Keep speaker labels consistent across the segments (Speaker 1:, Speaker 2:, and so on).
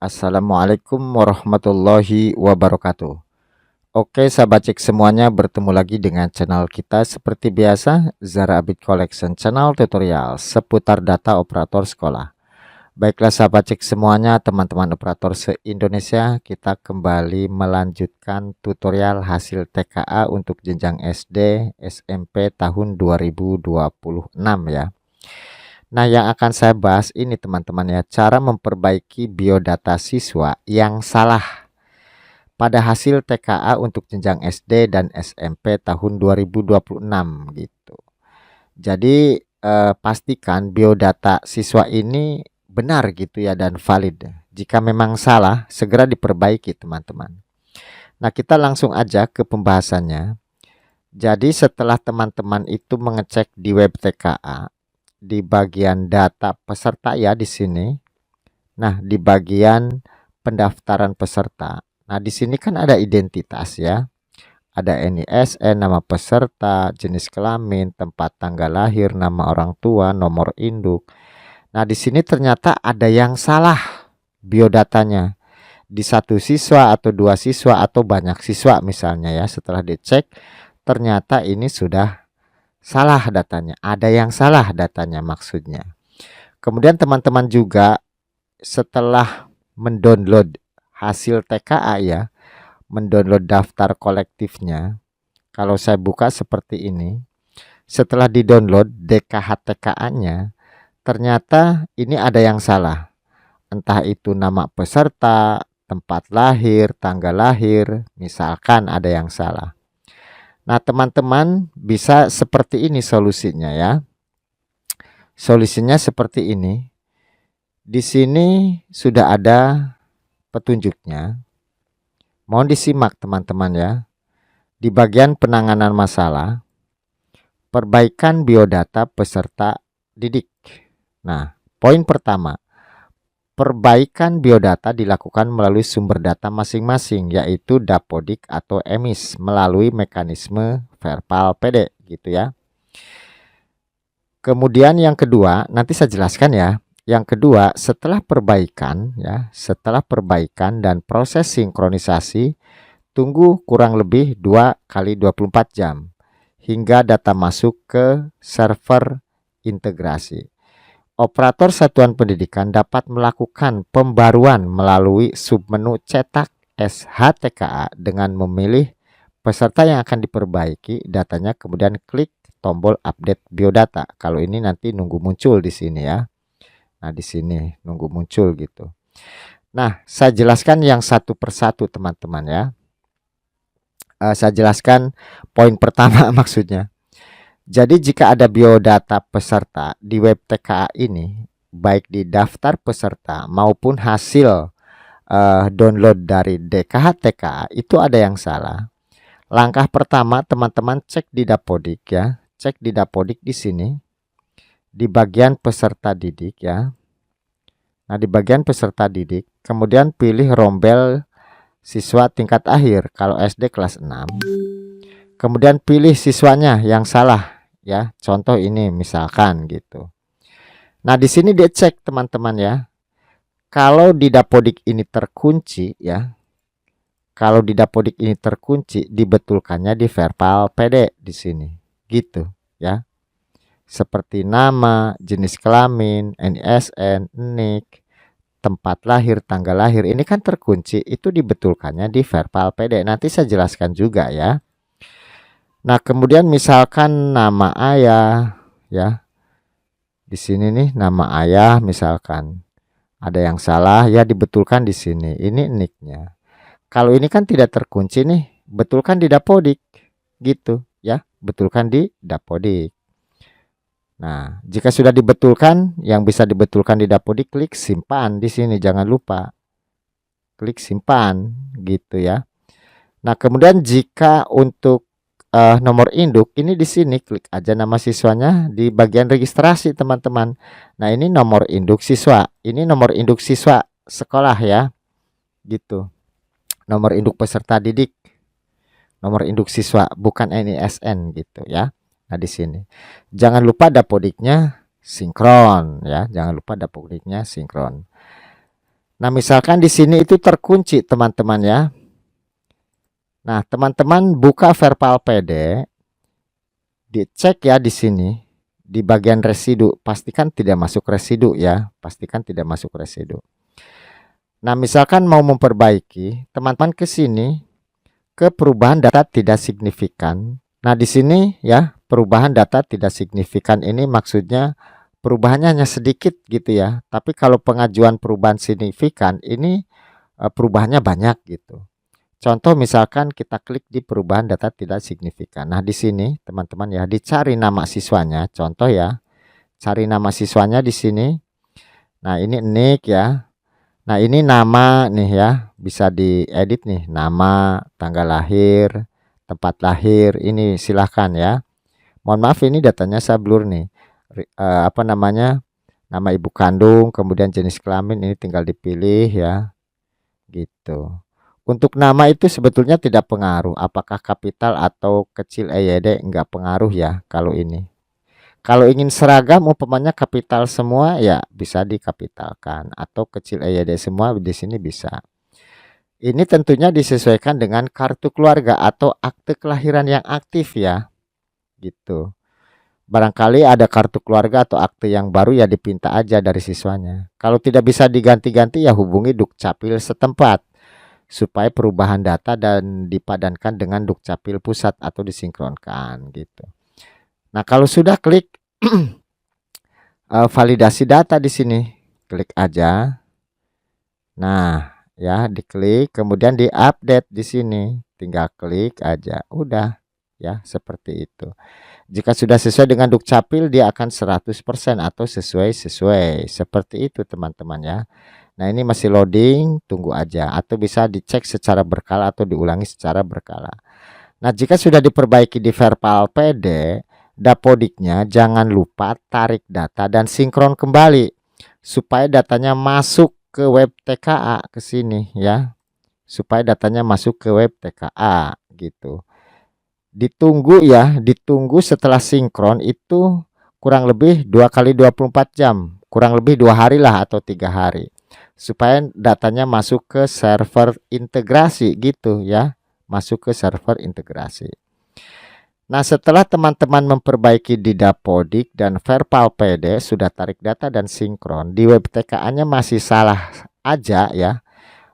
Speaker 1: Assalamualaikum warahmatullahi wabarakatuh. Oke, sahabat cek semuanya, bertemu lagi dengan channel kita seperti biasa, Zara Abid Collection Channel tutorial seputar data operator sekolah. Baiklah sahabat cek semuanya, teman-teman operator se-Indonesia, kita kembali melanjutkan tutorial hasil TKA untuk jenjang SD SMP tahun 2026 ya. Nah, yang akan saya bahas ini teman-teman ya, cara memperbaiki biodata siswa yang salah pada hasil TKA untuk jenjang SD dan SMP tahun 2026 gitu. Jadi pastikan biodata siswa ini benar gitu ya dan valid. Jika memang salah, segera diperbaiki teman-teman. Nah, kita langsung aja ke pembahasannya. Jadi setelah teman-teman itu mengecek di web TKA, di bagian data peserta ya di sini. Nah, di bagian pendaftaran peserta. Nah, di sini kan ada identitas ya. Ada NISN, nama peserta, jenis kelamin, tempat tanggal lahir, nama orang tua, nomor induk. Nah, di sini ternyata ada yang salah biodatanya. Di satu siswa atau dua siswa atau banyak siswa misalnya ya. Setelah dicek, ternyata ini sudah salah datanya. Ada yang salah datanya maksudnya. Kemudian teman-teman juga setelah mendownload hasil TKA ya, mendownload daftar kolektifnya. Kalau saya buka seperti ini, setelah didownload DKH TKA-nya, ternyata ini ada yang salah. Entah itu nama peserta, tempat lahir, tanggal lahir, misalkan ada yang salah. Nah, teman-teman bisa seperti ini solusinya ya. Solusinya seperti ini. Di sini sudah ada petunjuknya. Mohon disimak teman-teman ya. Di bagian penanganan masalah, perbaikan biodata peserta didik. Nah, poin pertama, perbaikan biodata dilakukan melalui sumber data masing-masing, yaitu Dapodik atau EMIS, melalui mekanisme verbal PD gitu ya. Kemudian yang kedua, nanti saya jelaskan ya. Yang kedua, setelah perbaikan ya, setelah perbaikan dan proses sinkronisasi, tunggu kurang lebih 2 kali 24 jam hingga data masuk ke server integrasi. Operator satuan pendidikan dapat melakukan pembaruan melalui submenu cetak SHTKA dengan memilih peserta yang akan diperbaiki datanya, kemudian klik tombol update biodata. Kalau ini nanti nunggu muncul di sini ya. Nah, di sini nunggu muncul gitu. Nah, saya jelaskan yang satu persatu teman-teman ya. Saya jelaskan poin pertama maksudnya. Jadi jika ada biodata peserta di web TKA ini, baik di daftar peserta maupun hasil download dari DKH TKA, itu ada yang salah. Langkah pertama teman-teman cek di Dapodik ya. Cek di Dapodik di sini. Di bagian peserta didik ya. Nah, di bagian peserta didik, kemudian pilih rombel siswa tingkat akhir kalau SD kelas 6. Kemudian pilih siswanya yang salah ya. Contoh ini misalkan gitu. Nah, di sini dicek teman-teman ya. Kalau di Dapodik ini terkunci ya. Kalau di Dapodik ini terkunci, dibetulkannya di verbal PD di sini. Gitu ya. Seperti nama, jenis kelamin, NISN, NIK, tempat lahir, tanggal lahir, ini kan terkunci, itu dibetulkannya di verbal PD. Nanti saya jelaskan juga ya. Nah, kemudian misalkan nama ayah ya. Di sini nih nama ayah misalkan. Ada yang salah ya, dibetulkan di sini. Ini nicknya. Kalau ini kan tidak terkunci nih, betulkan di Dapodik gitu ya. Betulkan di Dapodik. Nah, jika sudah dibetulkan, yang bisa dibetulkan di Dapodik, klik simpan di sini, jangan lupa. Klik simpan gitu ya. Nah, kemudian jika untuk nomor induk, ini di sini klik aja nama siswanya di bagian registrasi, teman-teman. Nah, ini nomor induk siswa. Ini nomor induk siswa sekolah ya. Gitu. Nomor induk peserta didik. Nomor induk siswa, bukan NISN gitu ya. Nah, di sini. Jangan lupa Dapodiknya sinkron ya. Jangan lupa Dapodiknya sinkron. Nah, misalkan di sini itu terkunci teman-teman ya. Nah, teman-teman buka verbal PD, dicek ya di sini di bagian residu, pastikan tidak masuk residu ya, pastikan tidak masuk residu. Nah, misalkan mau memperbaiki, teman-teman ke sini ke perubahan data tidak signifikan. Nah, di sini ya, perubahan data tidak signifikan ini maksudnya perubahannya hanya sedikit gitu ya. Tapi kalau pengajuan perubahan signifikan ini perubahannya banyak gitu. Contoh misalkan kita klik di perubahan data tidak signifikan. Nah, di sini teman-teman ya, dicari nama siswanya. Contoh ya, cari nama siswanya di sini. Nah, ini nick ya. Nah, ini nama nih ya, bisa diedit nih, nama, tanggal lahir, tempat lahir, ini silahkan ya. Mohon maaf ini datanya saya blur nih. Apa namanya? Nama ibu kandung, kemudian jenis kelamin ini tinggal dipilih ya. Gitu. Untuk nama itu sebetulnya tidak pengaruh, apakah kapital atau kecil EYD enggak pengaruh ya kalau ini. Kalau ingin seragam umpamanya kapital semua ya bisa dikapitalkan atau kecil EYD semua di sini bisa. Ini tentunya disesuaikan dengan kartu keluarga atau akte kelahiran yang aktif ya. Gitu. Barangkali ada kartu keluarga atau akte yang baru ya dipinta aja dari siswanya. Kalau tidak bisa diganti-ganti ya hubungi Dukcapil setempat supaya perubahan data dan dipadankan dengan Dukcapil pusat atau disinkronkan gitu. Nah, kalau sudah klik validasi data di sini, klik aja. Nah, ya diklik, kemudian di-update di sini, tinggal klik aja, udah ya seperti itu. Jika sudah sesuai dengan Dukcapil, dia akan 100% atau sesuai seperti itu teman-teman ya. Nah, ini masih loading, tunggu aja atau bisa dicek secara berkala atau diulangi secara berkala. Nah, jika sudah diperbaiki di verbal PD, Dapodiknya jangan lupa tarik data dan sinkron kembali supaya datanya masuk ke web TKA ke sini ya. Supaya datanya masuk ke web TKA gitu. Ditunggu ya, ditunggu setelah sinkron itu kurang lebih 2 kali 24 jam, kurang lebih 2 hari lah atau 3 hari. Supaya datanya masuk ke server integrasi gitu ya, masuk ke server integrasi. Nah, setelah teman-teman memperbaiki di Dapodik dan verbal PD sudah tarik data dan sinkron, di web TKA-nya masih salah aja ya,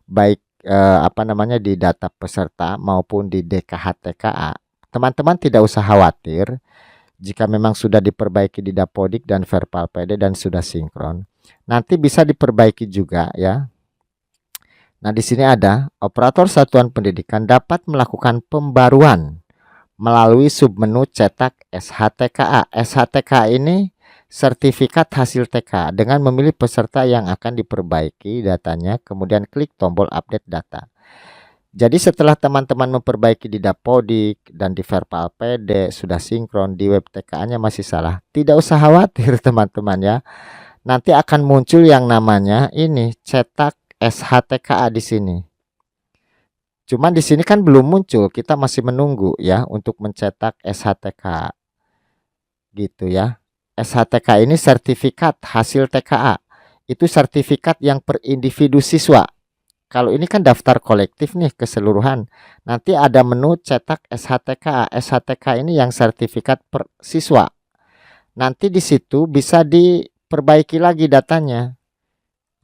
Speaker 1: baik apa namanya di data peserta maupun di DKH TKA. Teman-teman tidak usah khawatir jika memang sudah diperbaiki di Dapodik dan verbal PD dan sudah sinkron. Nanti bisa diperbaiki juga ya. Nah, di sini ada operator satuan pendidikan dapat melakukan pembaruan melalui submenu cetak SHTKA. SHTKA ini sertifikat hasil TK dengan memilih peserta yang akan diperbaiki datanya, kemudian klik tombol update data. Jadi setelah teman-teman memperbaiki di Dapodik dan di verbal PD sudah sinkron, di web TKA-nya masih salah, tidak usah khawatir teman-teman ya. Nanti akan muncul yang namanya ini cetak SHTKA di sini. Cuman di sini kan belum muncul, kita masih menunggu ya untuk mencetak SHTK. Gitu ya. SHTK ini sertifikat hasil TKA. Itu sertifikat yang per individu siswa. Kalau ini kan daftar kolektif nih keseluruhan. Nanti ada menu cetak SHTK. SHTK ini yang sertifikat per siswa. Nanti di situ bisa diperbaiki lagi datanya.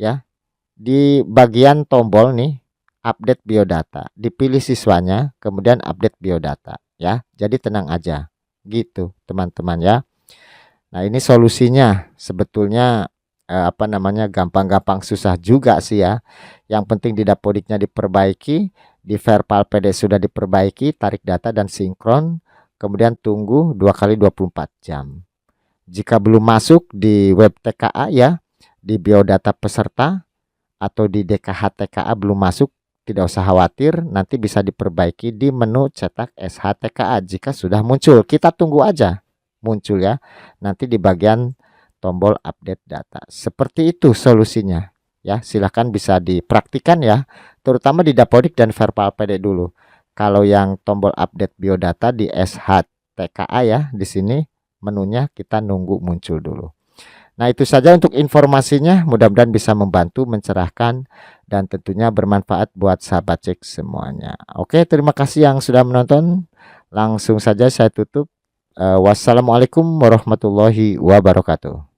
Speaker 1: Ya. Di bagian tombol nih update biodata, dipilih siswanya, kemudian update biodata ya. Jadi tenang aja gitu teman-teman ya. Nah, ini solusinya sebetulnya apa namanya gampang-gampang susah juga sih ya. Yang penting di Dapodiknya diperbaiki, di verbal PD sudah diperbaiki, tarik data dan sinkron, kemudian tunggu 2 kali 24 jam. Jika belum masuk di web TKA ya, di biodata peserta atau di DKH TKA belum masuk, tidak usah khawatir, nanti bisa diperbaiki di menu cetak SHTKA jika sudah muncul. Kita tunggu aja muncul ya. Nanti di bagian tombol update data. Seperti itu solusinya. Ya, silahkan bisa dipraktikan ya, terutama di Dapodik dan verbal PD dulu. Kalau yang tombol update biodata di SHTKA ya, di sini menunya kita nunggu muncul dulu. Nah, itu saja untuk informasinya. Mudah-mudahan bisa membantu, mencerahkan, dan tentunya bermanfaat buat sahabat cek semuanya. Oke, terima kasih yang sudah menonton. Langsung saja saya tutup. Wassalamualaikum warahmatullahi wabarakatuh.